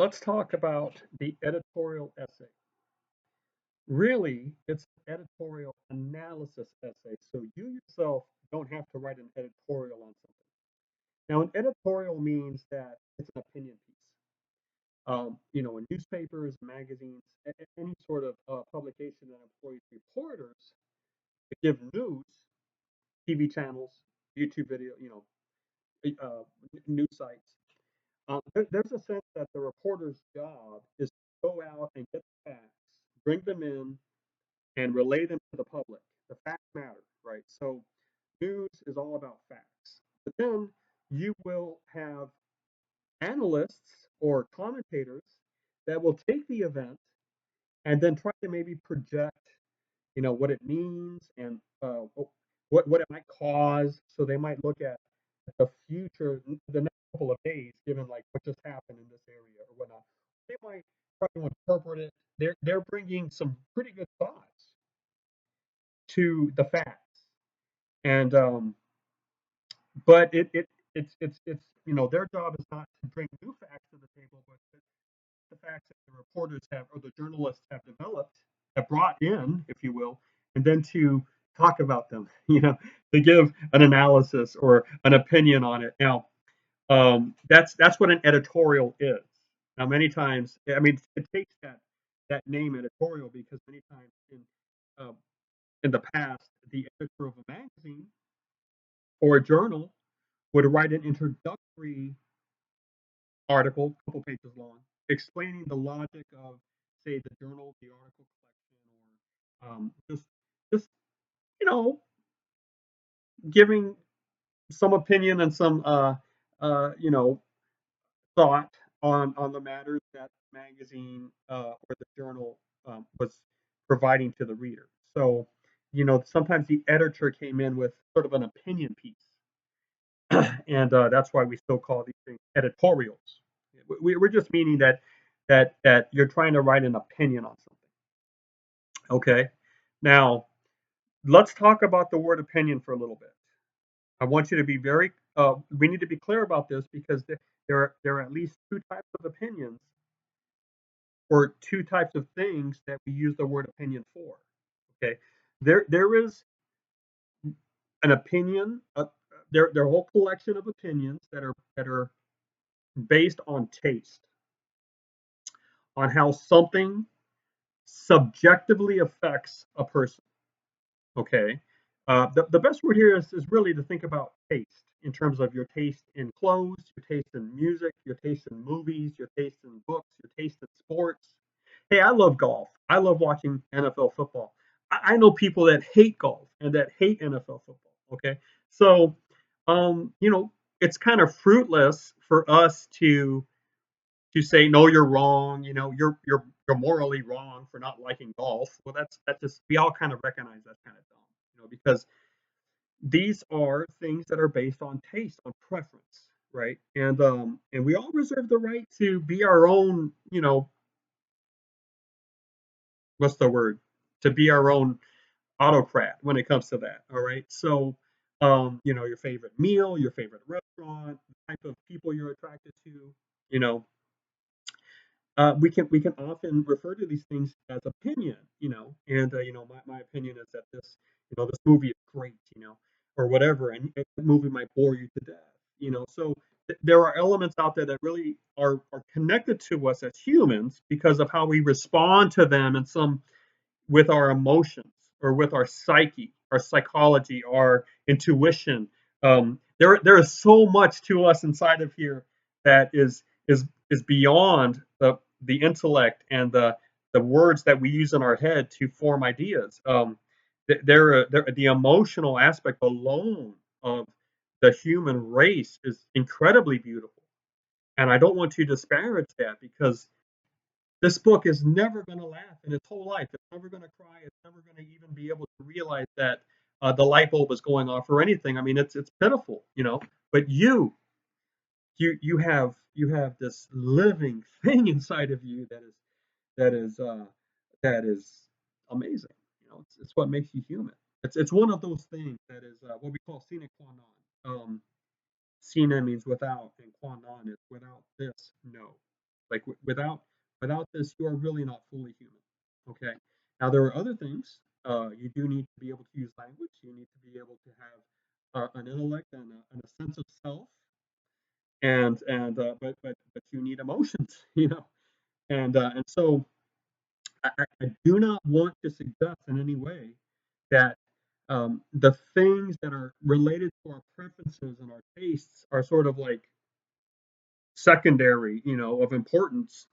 let's talk about the editorial essay. Really, it's an editorial analysis essay, so you yourself don't have to write an editorial on something. Now, an editorial means that it's an opinion piece. In newspapers, magazines, any sort of publication that employs reporters to give news, TV channels, YouTube video, uh, news sites. There's a sense that the reporter's job is to go out and get the facts, bring them in, and relay them to the public. The facts matter, right? So news is all about facts. But then you will have analysts or commentators that will take the event and then try to maybe project, what it means and what it might cause. So they might look at the future, the next couple of days, given like what just happened in this area or whatnot. They might try to interpret it. They're bringing some pretty good thoughts to the facts, and but it's their job is not to bring new facts to the table, but the facts that the reporters have or the journalists have developed, have brought in, if you will, and then to talk about them, to give an analysis or an opinion on it. Now, that's what an editorial is. Now, many times, I mean, it takes that name editorial because many times uh, in the past, the editor of a magazine or a journal would write an introductory article, a couple pages long, explaining the logic of, say, the journal, the article collection, or just you know, giving some opinion and some thought on the matters that the magazine or the journal was providing to the reader. So, sometimes the editor came in with sort of an opinion piece, and that's why we still call these things editorials. We're just meaning that you're trying to write an opinion on something. Okay. Now let's talk about the word opinion for a little bit. I want you to be very. We need to be clear about this because there are at least two types of opinions or two types of things that we use the word opinion for. Okay. There is an opinion. There are a whole collection of opinions that are based on taste, on how something subjectively affects a person. Okay. The best word here is really to think about taste in terms of your taste in clothes, your taste in music, your taste in movies, your taste in books, your taste in sports. Hey, I love golf. I love watching NFL football. I know people that hate golf and that hate NFL football. Okay. So, um, you know, it's kind of fruitless for us to say no, you're wrong. You're morally wrong for not liking golf. Well, that's just we all kind of recognize that's kind of dumb, because these are things that are based on taste, on preference, right? And we all reserve the right to be our own, what's the word? To be our own autocrat when it comes to that. All right. So, your favorite meal, your favorite restaurant, the type of people you're attracted to, you know, we can often refer to these things as opinion, and my opinion is that this movie is great, or whatever, and the movie might bore you to death, So there are elements out there that really are connected to us as humans because of how we respond to them and some with our emotions or with our psyche, our psychology, our intuition. There is so much to us inside of here that is beyond the intellect and the words that we use in our head to form ideas. The emotional aspect alone of the human race is incredibly beautiful, and I don't want to disparage that because this book is never going to laugh in its whole life. It's never going to cry. It's never going to even be able to realize that the light bulb is going off or anything. I mean, it's pitiful, But you have this living thing inside of you that is uh, that is amazing. It's what makes you human. It's one of those things that is what we call sine qua non. Sine means without, and qua non is without this, no. Like without this, you are really not fully human. Okay. Now there are other things. You do need to be able to use language. You need to be able to have an intellect and a sense of self. But you need emotions, you know. And so I do not want to suggest in any way that the things that are related to our preferences and our tastes are sort of like secondary, of importance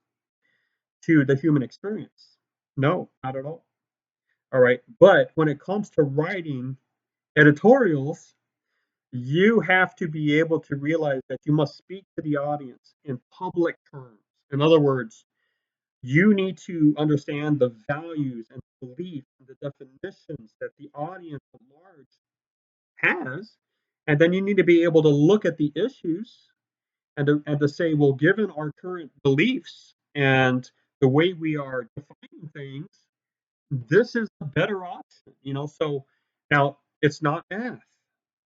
to the human experience. No, not at all. All right. But when it comes to writing editorials, you have to be able to realize that you must speak to the audience in public terms. In other words, you need to understand the values and beliefs and the definitions that the audience at large has. And then you need to be able to look at the issues and to say, well, given our current beliefs and the way we are defining things, this is a better option, So now it's not math,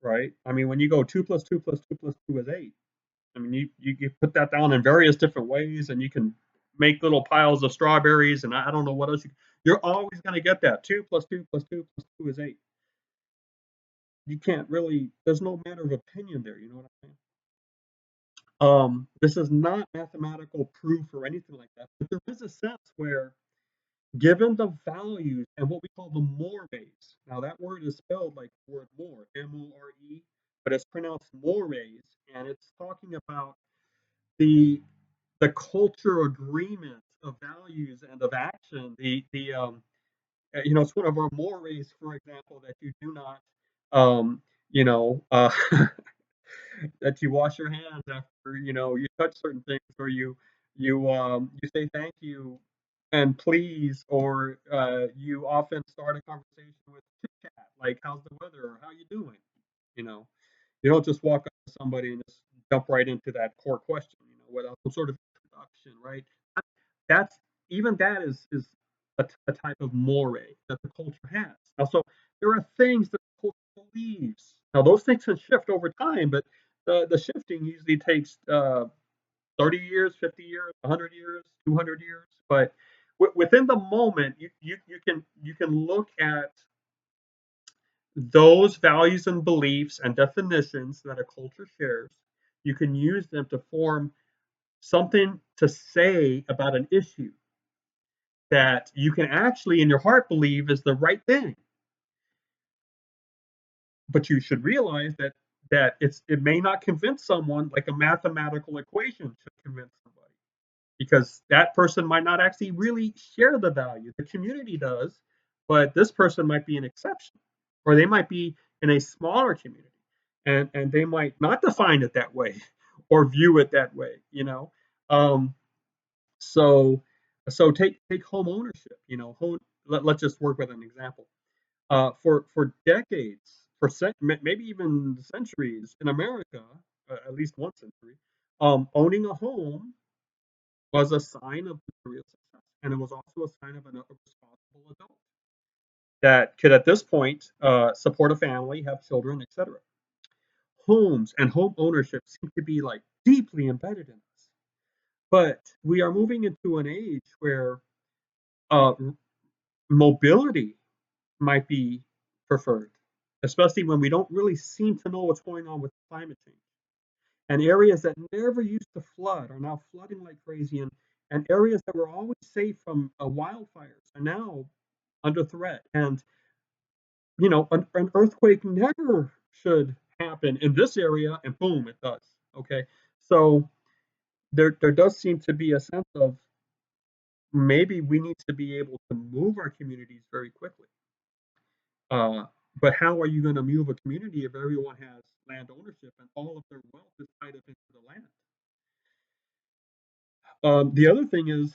right? I mean, when you go 2 plus 2 plus 2 plus 2 is 8. I mean, you put that down in various different ways, and you can make little piles of strawberries, and I don't know what else. You're always going to get that 2 plus 2 plus 2 plus 2 is 8. You can't really. There's no matter of opinion there. You know what I'm saying? This is not mathematical proof or anything like that, but there is a sense where, given the values and what we call the mores, now that word is spelled like the word more, M-O-R-E, but it's pronounced mores, and it's talking about the the culture agreement of values and of action. It's one of our mores, for example, that you do not, um, you know, uh, that you wash your hands after you touch certain things, or you say thank you and please, or you often start a conversation with chit chat, like how's the weather or how you doing. You know, you don't just walk up to somebody and just jump right into that core question. Without some sort of introduction, right? That's even that is a type of moray that the culture has. Now, so there are things that the culture believes. Now, those things can shift over time, but the shifting usually takes 30 years, 50 years, 100 years, 200 years. But within the moment, you can look at those values and beliefs and definitions that a culture shares. You can use them to form something to say about an issue that you can actually in your heart believe is the right thing. But you should realize that it may not convince someone like a mathematical equation should convince somebody, because that person might not actually really share the value. The community does, but this person might be an exception, or they might be in a smaller community, and they might not define it that way or view it that way. Um, so take home ownership. Let's just work with an example. For decades, maybe even centuries in America, at least one century, owning a home was a sign of material success, and it was also a sign of a responsible adult that could, at this point, support a family, have children, etc. Homes and home ownership seem to be like deeply embedded in us, but we are moving into an age where uh, mobility might be preferred, especially when we don't really seem to know what's going on with climate change. And areas that never used to flood are now flooding like crazy, and areas that were always safe from wildfires are now under threat. And an earthquake never should happen in this area, and boom, it does. Okay, so there does seem to be a sense of maybe we need to be able to move our communities very quickly. Uh, but how are you going to move a community if everyone has land ownership and all of their wealth is tied up into the land? The other thing is,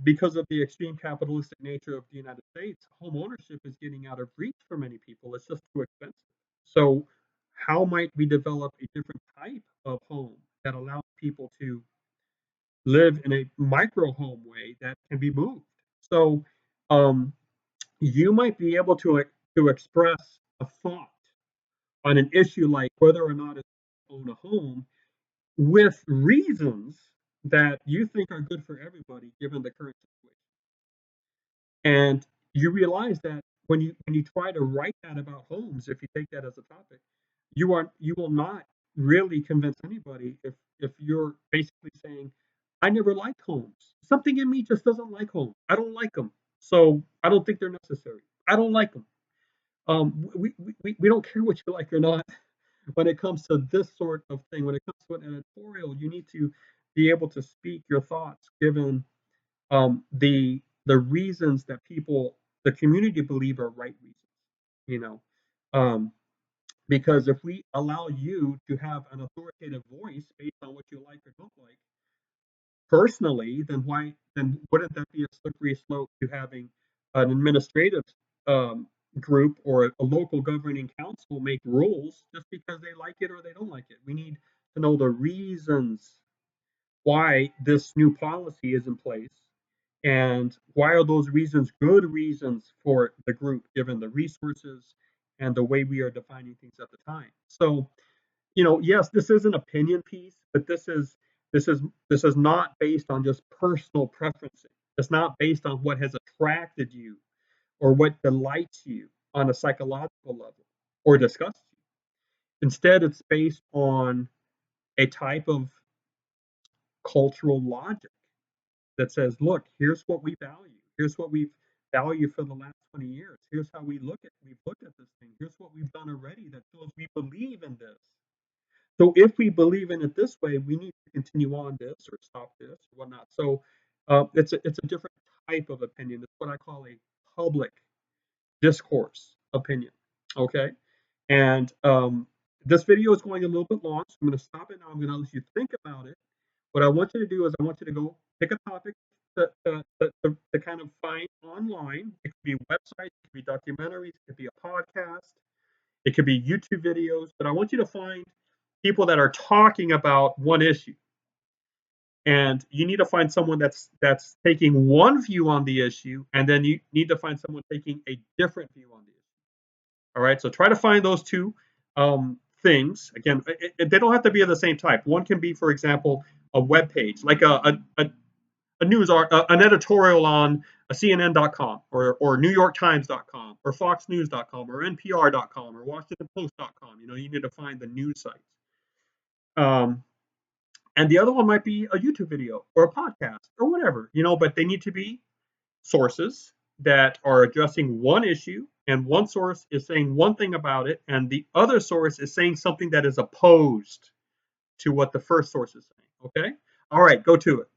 because of the extreme capitalistic nature of the United States, home ownership is getting out of reach for many people. It's just too expensive. So, how might we develop a different type of home that allows people to live in a micro home way that can be moved? So, um, you might be able to express a thought on an issue like whether or not it's own a home with reasons that you think are good for everybody given the current situation. And you realize that when you try to write that about homes, if you take that as a topic, you will not really convince anybody if you're basically saying, I never liked homes. Something in me just doesn't like homes. I don't like them. So I don't think they're necessary. I don't like them. We don't care what you like or not when it comes to this sort of thing. When it comes to an editorial, you need to be able to speak your thoughts given the reasons that people, the community, believe are right reasons. You know, um, because if we allow you to have an authoritative voice based on what you like or don't like personally, then wouldn't that be a slippery slope to having an administrative um, group or a local governing council make rules just because they like it or they don't like it? We need to know the reasons why this new policy is in place and why are those reasons good reasons for the group given the resources and the way we are defining things at the time. So, yes, this is an opinion piece, but this is not based on just personal preferences. It's not based on what has attracted you or what delights you on a psychological level or disgusts you. Instead, it's based on a type of cultural logic that says, look, here's what we value. Here's what we've valued for the last 20 years. Here's how we've looked at this thing. Here's what we've done already that shows we believe in this. So if we believe in it this way, we need to continue on this or stop this or whatnot. So it's a different type of opinion. It's what I call a public discourse opinion. Okay. And this video is going a little bit long, so I'm going to stop it now. I'm going to let you think about it. What I want you to do is I want you to go pick a topic to kind of find online. It could be websites, it could be documentaries, it could be a podcast, it could be YouTube videos, but I want you to find people that are talking about one issue. And you need to find someone that's taking one view on the issue, and then you need to find someone taking a different view on the issue. All right, so try to find those two things. Again, they don't have to be of the same type. One can be, for example, a web page, like a news an editorial on a CNN.com or NewYorkTimes.com or FoxNews.com or NPR.com or WashingtonPost.com. You need to find the news sites. And the other one might be a YouTube video or a podcast or whatever, but they need to be sources that are addressing one issue, and one source is saying one thing about it, and the other source is saying something that is opposed to what the first source is saying. Okay? All right, go to it.